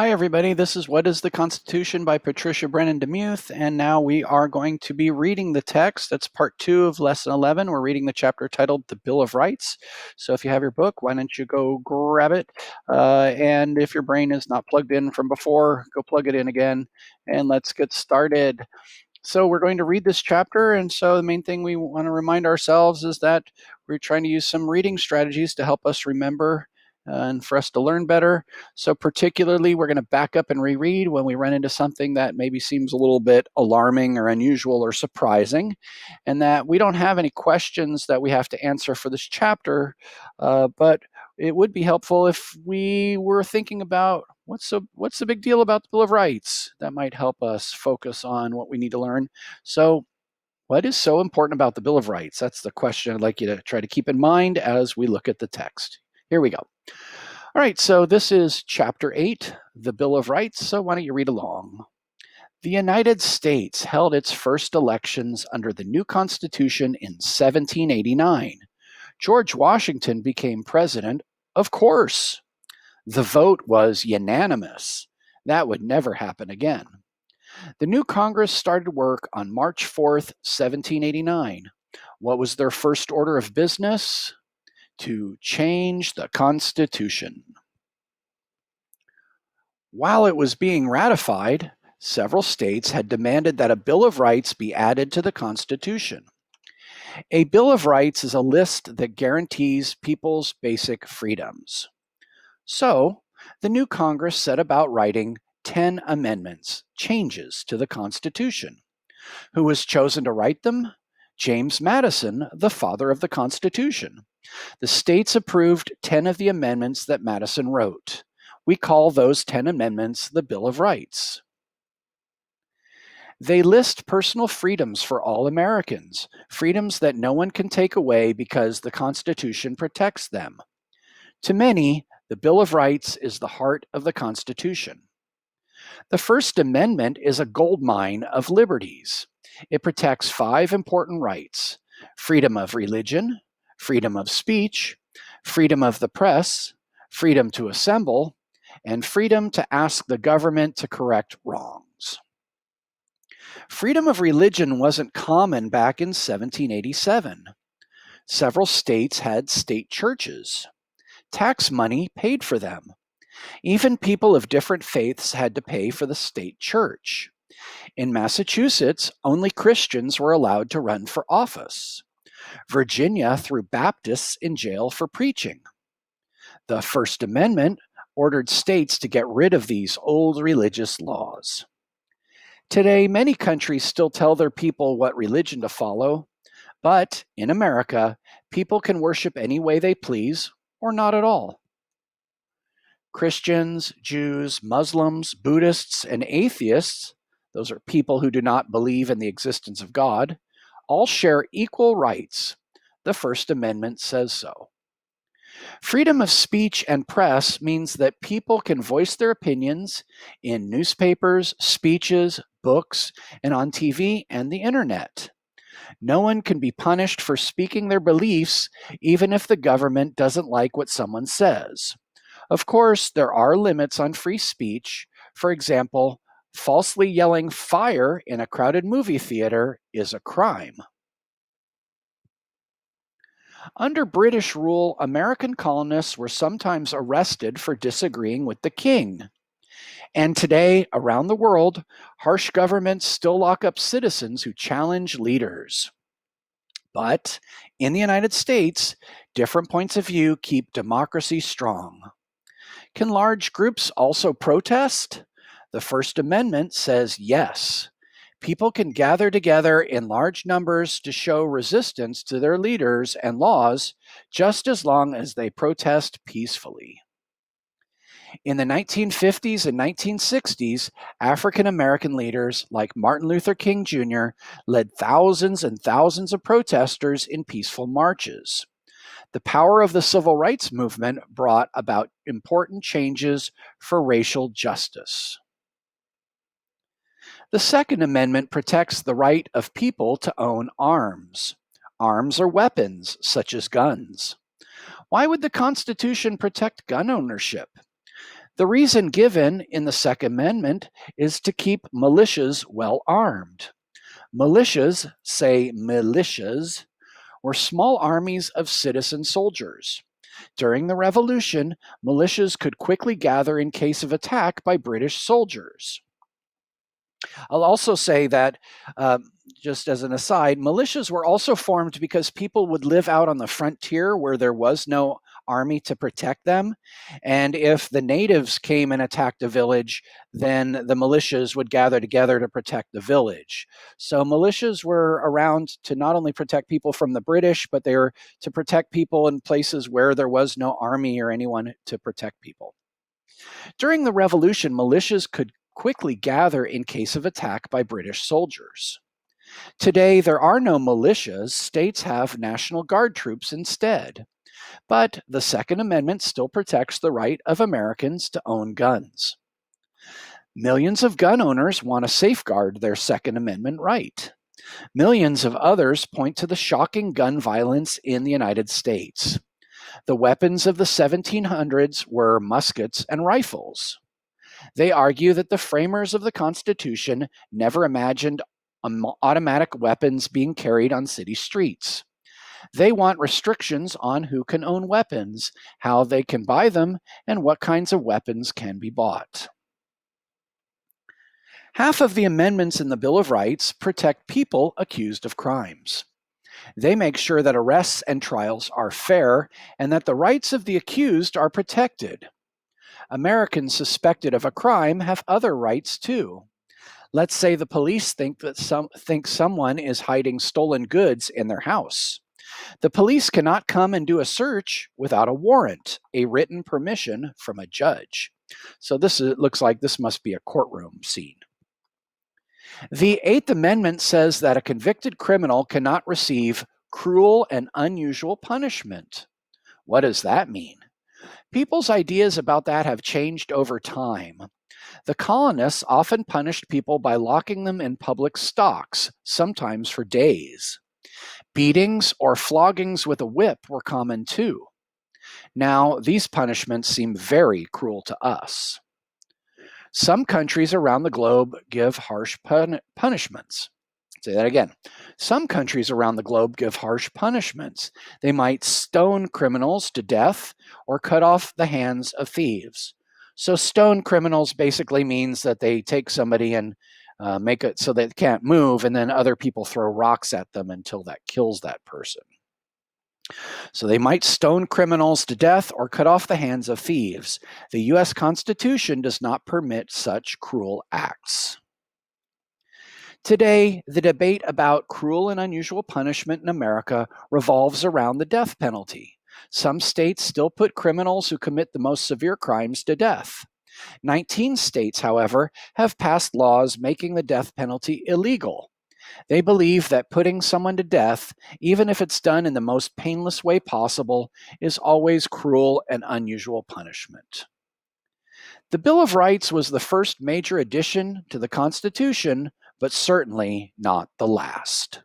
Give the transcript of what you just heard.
Hi, everybody. This is What is the Constitution by Patricia Brennan Demuth. And now we are going to be reading the text. That's part 2 of lesson 11. We're reading the chapter titled The Bill of Rights. So if you have your book, why don't you go grab it? And if your brain is not plugged in from before, go plug it in again. And let's get started. So we're going to read this chapter. And so the main thing we want to remind ourselves is that we're trying to use some reading strategies to help us remember and for us to learn better. So particularly, we're going to back up and reread when we run into something that maybe seems a little bit alarming or unusual or surprising, and that we don't have any questions that we have to answer for this chapter, but it would be helpful if we were thinking about what's the big deal about the Bill of Rights. That might help us focus on what we need to learn. So what is so important about the Bill of Rights? That's the question I'd like you to try to keep in mind as we look at the text. Here we go. All right, so this is chapter 8, the Bill of Rights. So why don't you read along? The United States held its first elections under the new Constitution in 1789. George Washington became president, of course. The vote was unanimous. That would never happen again. The new Congress started work on March 4th, 1789. What was their first order of business? To change the Constitution. While it was being ratified, several states had demanded that a Bill of Rights be added to the Constitution. A Bill of Rights is a list that guarantees people's basic freedoms. So, the new Congress set about writing 10 amendments, changes to the Constitution. Who was chosen to write them? James Madison, the father of the Constitution. The states approved 10 of the amendments that Madison wrote. We call those 10 amendments the Bill of Rights. They list personal freedoms for all Americans, freedoms that no one can take away because the Constitution protects them. To many, the Bill of Rights is the heart of the Constitution. The First Amendment is a goldmine of liberties. It protects 5 important rights: freedom of religion, freedom of speech, freedom of the press, freedom to assemble, and freedom to ask the government to correct wrongs. Freedom of religion wasn't common back in 1787. Several states had state churches. Tax money paid for them. Even people of different faiths had to pay for the state church. In Massachusetts, only Christians were allowed to run for office. Virginia threw Baptists in jail for preaching. The First Amendment ordered states to get rid of these old religious laws. Today, many countries still tell their people what religion to follow, but in America, people can worship any way they please or not at all. Christians, Jews, Muslims, Buddhists, and atheists, those are people who do not believe in the existence of God, all share equal rights. The First Amendment says so. Freedom of speech and press means that people can voice their opinions in newspapers, speeches, books, and on TV and the internet. No one can be punished for speaking their beliefs, even if the government doesn't like what someone says. Of course, there are limits on free speech. For example, falsely yelling fire in a crowded movie theater is a crime. Under British rule, American colonists were sometimes arrested for disagreeing with the king. And today, around the world, harsh governments still lock up citizens who challenge leaders. But in the United States, different points of view keep democracy strong. Can large groups also protest? The First Amendment says yes. People can gather together in large numbers to show resistance to their leaders and laws, just as long as they protest peacefully. In the 1950s and 1960s, African American leaders like Martin Luther King Jr. led thousands and thousands of protesters in peaceful marches. The power of the civil rights movement brought about important changes for racial justice. The Second Amendment protects the right of people to own arms. Arms are weapons, such as guns. Why would the Constitution protect gun ownership? The reason given in the Second Amendment is to keep militias well armed. Militias, say militias, were small armies of citizen soldiers. During the Revolution, militias could quickly gather in case of attack by British soldiers. I'll also say that, just as an aside, militias were also formed because people would live out on the frontier where there was no army to protect them. And if the natives came and attacked a village, then the militias would gather together to protect the village. So militias were around to not only protect people from the British, but they were to protect people in places where there was no army or anyone to protect people. During the Revolution, militias could quickly gather in case of attack by British soldiers. Today, there are no militias. States have National Guard troops instead. But the Second Amendment still protects the right of Americans to own guns. Millions of gun owners want to safeguard their Second Amendment right. Millions of others point to the shocking gun violence in the United States. The weapons of the 1700s were muskets and rifles. They argue that the framers of the Constitution never imagined automatic weapons being carried on city streets. They want restrictions on who can own weapons, how they can buy them, and what kinds of weapons can be bought. Half of the amendments in the Bill of Rights protect people accused of crimes. They make sure that arrests and trials are fair and that the rights of the accused are protected. Americans suspected of a crime have other rights too. Let's say the police think someone is hiding stolen goods in their house. The police cannot come and do a search without a warrant, a written permission from a judge. So looks like this must be a courtroom scene. The Eighth Amendment says that a convicted criminal cannot receive cruel and unusual punishment. What does that mean? People's ideas about that have changed over time. The colonists often punished people by locking them in public stocks, sometimes for days. Beatings or floggings with a whip were common too. Now, these punishments seem very cruel to us. Some countries around the globe give harsh punishments. Say that again. Some countries around the globe give harsh punishments. They might stone criminals to death or cut off the hands of thieves. So stone criminals basically means that they take somebody and make it so they can't move, and then other people throw rocks at them until that kills that person. So they might stone criminals to death or cut off the hands of thieves. The U.S. Constitution does not permit such cruel acts. Today, the debate about cruel and unusual punishment in America revolves around the death penalty. Some states still put criminals who commit the most severe crimes to death. 19 states, however, have passed laws making the death penalty illegal. They believe that putting someone to death, even if it's done in the most painless way possible, is always cruel and unusual punishment. The Bill of Rights was the first major addition to the Constitution, but certainly not the last.